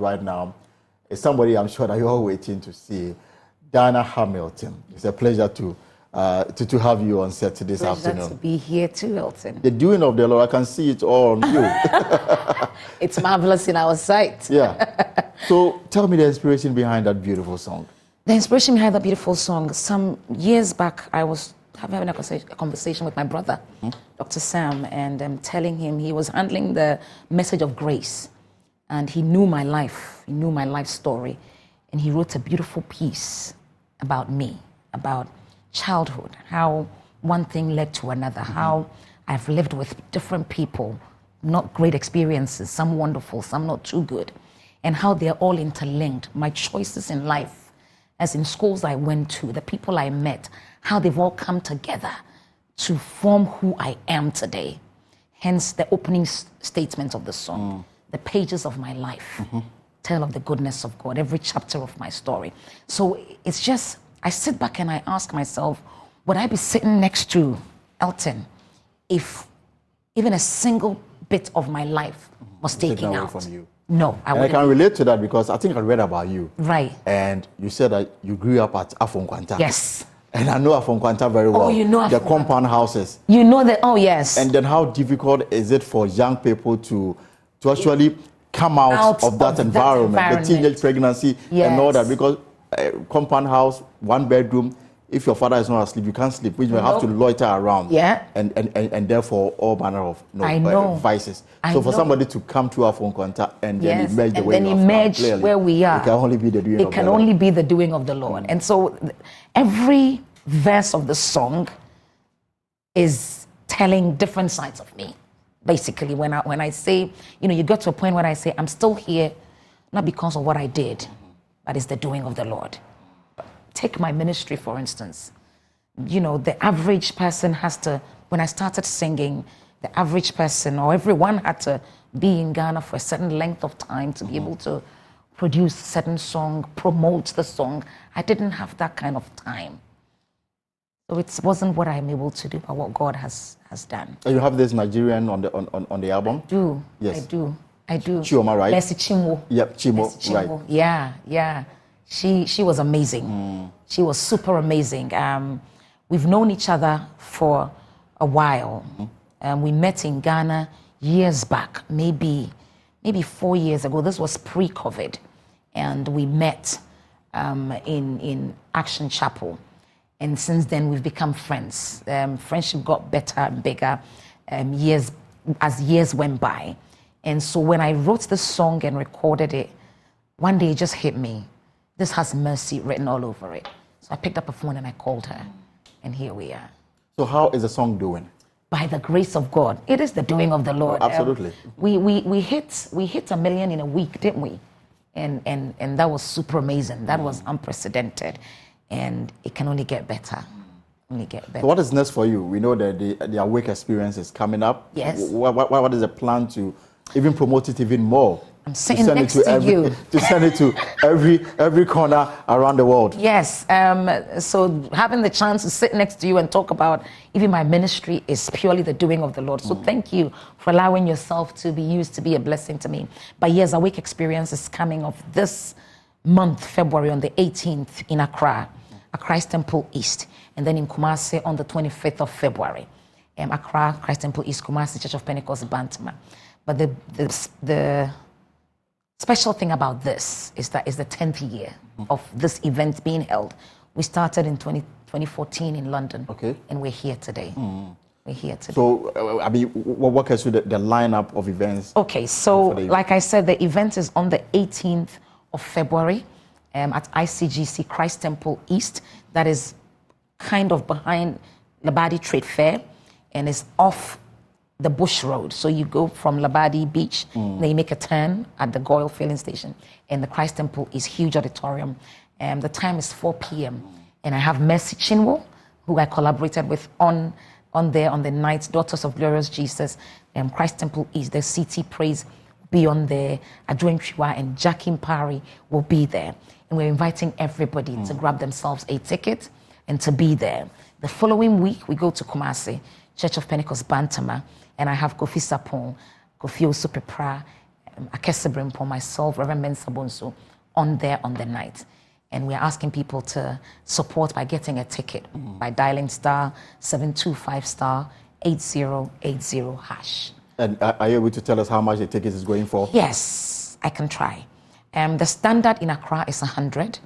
right now is somebody I'm sure that you're all waiting to see, Dana Hamilton. It's a pleasure to have you on set this afternoon. Pleasure to be here too, Elton. The doing of the Lord, I can see it all on you. It's marvelous in our sight. Yeah. So tell me the inspiration behind that beautiful song. The inspiration behind that beautiful song, some years back, I was having a conversation with my brother, Dr. Sam, and telling him he was handling the message of grace. And he knew my life, he knew my life story. And he wrote a beautiful piece about me, about childhood, how one thing led to another, how I've lived with different people, not great experiences, some wonderful, some not too good, and how they're all interlinked. My choices in life, as in schools I went to, the people I met, how they've all come together to form who I am today. Hence the opening statements of the song, the pages of my life, tell of the goodness of God, every chapter of my story. So it's just, I sit back and I ask myself, would I be sitting next to Elton if even a single bit of my life was taken out from you? No, I wouldn't. I can relate to that because I think I read about you. Right. And you said that you grew up at Afonkwanta. Yes. And I know Afonkwanta very well. Oh, you know the compound houses. You know that, oh yes. And then how difficult is it for young people to actually come out of that environment, the teenage pregnancy and all that, because compound house, one bedroom, if your father is not asleep, you can't sleep, which you have to loiter around. Yeah. And therefore all manner of vices. So for somebody to come to Afonkwanta and then emerge the way you are, clearly, where we are, it can only be the doing of the Lord. It can only be the doing of the Lord. And so every verse of the song is telling different sides of me. Basically, when I say, you get to a point where I say, I'm still here, not because of what I did, but it's the doing of the Lord. Take my ministry, for instance. The average person has to, when I started singing, the average person or everyone had to be in Ghana for a certain length of time to be able to produce a certain song, promote the song. I didn't have that kind of time. So it wasn't what I'm able to do, but what God has done. You have this Nigerian on the album? I do. Yes. I do. Chioma, right? Mercy Chinwo. Yep, Chinwo, right. Yeah. She was amazing. She was super amazing. We've known each other for a while. We met in Ghana years back, maybe 4 years ago. This was pre-COVID. And we met in Action Chapel. And since then, we've become friends. Friendship got better and bigger as years went by. And so when I wrote this song and recorded it, one day it just hit me. This has Mercy written all over it. So I picked up a phone and I called her. And here we are. So how is the song doing? By the grace of God. It is the doing of the Lord. Oh, absolutely. We hit 1 million in a week, didn't we? And that was super amazing. That was unprecedented. And it can only get better. So what is next for you? We know that the Awake experience is coming up. Yes. What is the plan to even promote it even more? I'm sitting next to you. To send it to every corner around the world. Yes. So having the chance to sit next to you and talk about even my ministry is purely the doing of the Lord. So thank you for allowing yourself to be used to be a blessing to me. But yes, Awake experience is coming of this month, February, on the 18th in Accra, Christ Temple East, and then in Kumasi on the 25th of February. Accra, Christ Temple East, Kumasi, Church of Pentecost, Bantama. But the special thing about this is that it's the 10th year of this event being held. We started in 2014 in London, and we're here today. We're here today. So, what is the lineup of events? Okay, so like I said, the event is on the 18th of February at ICGC Christ Temple East. That is kind of behind Labadi Trade Fair, and it's off the Bush Road. So you go from Labadi Beach, then you make a turn at the Goyle filling station, and the Christ Temple is huge auditorium. The time is 4 p.m. And I have Mercy Chinwo, who I collaborated with on the night, Daughters of Glorious Jesus, Christ Temple East, the CT Praise be on there, Adjoin Chiwa and Jackie Mpari will be there. And we're inviting everybody to grab themselves a ticket and to be there. The following week, we go to Kumasi, Church of Pentecost, Bantama, and I have Kofi Sapon, Kofi Osupepra, Akese Brimpo, myself, Reverend Mensa Bonsu, on there on the night. And we're asking people to support by getting a ticket by dialing *725*8080#. And are you able to tell us how much the ticket is going for? Yes, I can try. The standard in Accra is 100.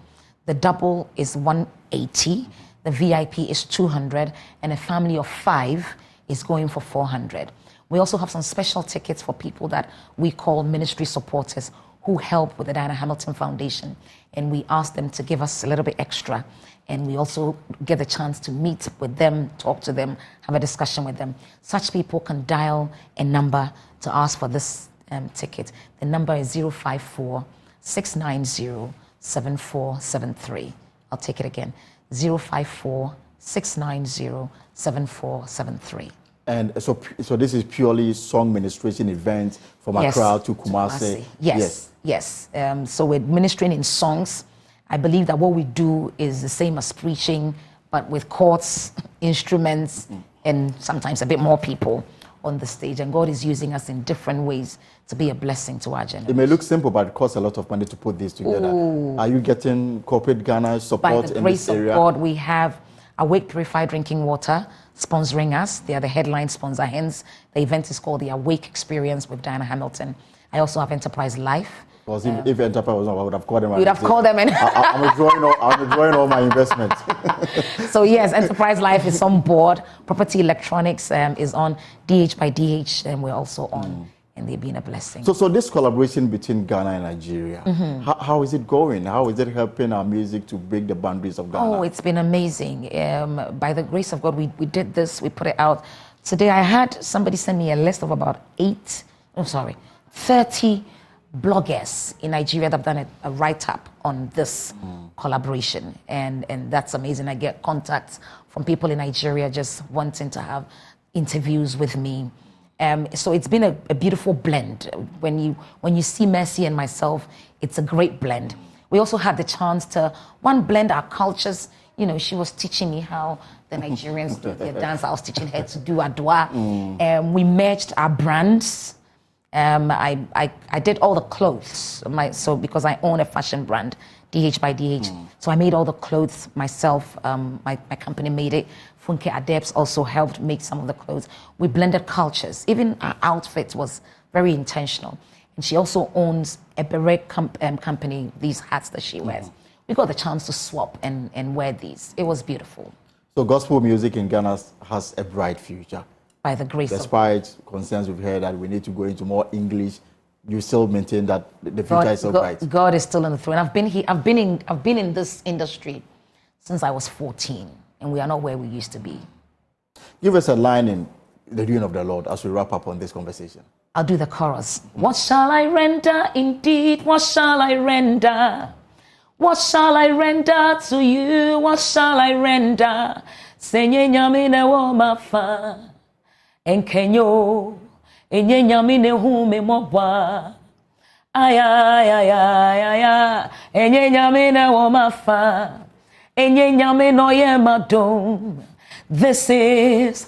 The double is 180. The VIP is 200. And a family of 5 is going for 400. We also have some special tickets for people that we call ministry supporters who help with the Diana Hamilton Foundation. And we ask them to give us a little bit extra. And we also get the chance to meet with them, talk to them, have a discussion with them. Such people can dial a number to ask for this ticket. The number is 054-690-7473. I'll take it again, 054-690-7473. And so this is purely song ministration event from Accra to Kumasi. Yes. So we're ministering in songs. I believe that what we do is the same as preaching, but with chords, instruments, and sometimes a bit more people on the stage. And God is using us in different ways to be a blessing to our generation. It may look simple, but it costs a lot of money to put this together. Ooh. Are you getting corporate Ghana support in this area? By the grace of God, we have Awake Purified Drinking Water sponsoring us. They are the headline sponsor. Hence, the event is called the Awake Experience with Diana Hamilton. I also have Enterprise Life. Because if Enterprise was not, I would have called them. You would have called them. I'm withdrawing all my investments. So yes, Enterprise Life is on board. Property Electronics is on. DH by DH, and we're also on. And they've been a blessing. So this collaboration between Ghana and Nigeria, how is it going? How is it helping our music to break the boundaries of Ghana? Oh, it's been amazing. By the grace of God, we did this. We put it out. Today I had somebody send me a list of about 30 bloggers in Nigeria that have done a write-up on this collaboration. And that's amazing. I get contacts from people in Nigeria just wanting to have interviews with me. So it's been a beautiful blend. When you see Mercy and myself, it's a great blend. We also had the chance to blend our cultures. You know, she was teaching me how the Nigerians do their dance. I was teaching her to do adwa. We merged our brands. I did all the clothes. Because I own a fashion brand, DH by DH. So I made all the clothes myself. My company made it. Funke Adebs also helped make some of the clothes. We blended cultures. Even our outfit was very intentional. And she also owns a beret company, these hats that she wears. We got the chance to swap and wear these. It was beautiful. So gospel music in Ghana has a bright future. By the grace Despite of God. Concerns we've heard that we need to go into more English, you still maintain that the future is so bright. God is still on the throne. I've been in this industry since I was 14, and we are not where we used to be. Give us a line in the doing of the Lord as we wrap up on this conversation. I'll do the chorus. What shall I render? Indeed, what shall I render? What shall I render to you? What shall I render? Senye nyamine wo mafa. Enkenyo. Enye nyamine hume mobwa. Aya. Enye nyamine wo mafa. Enye nyamine ye madom. This is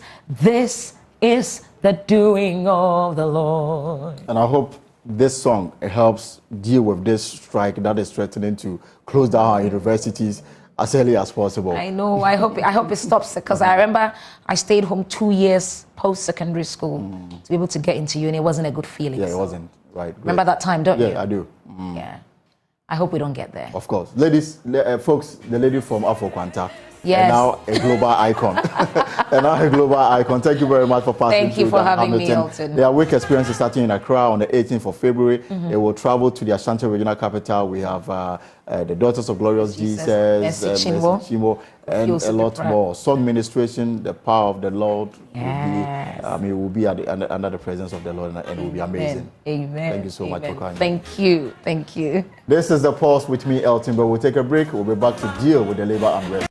the doing of the Lord. And I hope this song helps deal with this strike that is threatening to close down our universities as early as possible. I know. I hope it stops, because I remember I stayed home 2 years post-secondary school to be able to get into uni. It wasn't a good feeling. Yeah, it wasn't. Right. Remember that time, don't you? Yeah, I do. Yeah. I hope we don't get there. Of course. Ladies, folks, the lady from Afro Quanta. Yes. And now a global icon. Thank you very much for passing. Thank you for having me, Elton. The Awake Experience is starting in Accra on the 18th of February. It will travel to the Ashanti regional capital. We have the Daughters of Glorious Jesus, Mercy Chinwo, and a lot more. Song ministration, the power of the Lord. Yes. Will be under the presence of the Lord, and it will be amazing. Amen. Thank you so much for coming. Thank you. This is The Pulse with me, Elton, but we'll take a break. We'll be back to deal with the labor unrest.